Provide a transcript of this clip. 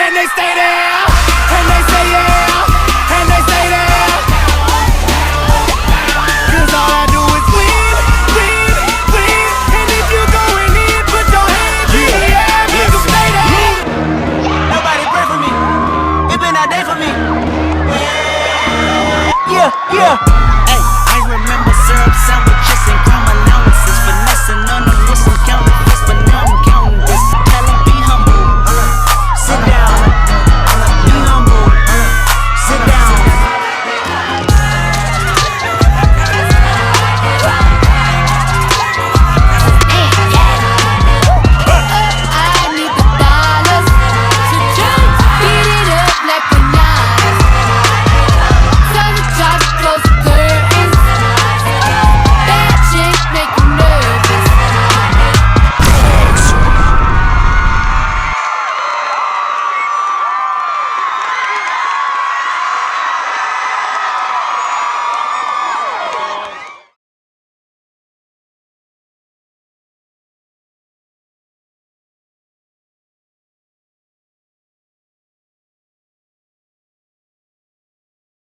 and they stay there, and they say yeah, and they stay there. Cause all I do is win, win, win. And if you going in, put your hands in the air, make them stay there. Nobody pray for me, it been that day for me. Yeah, yeah.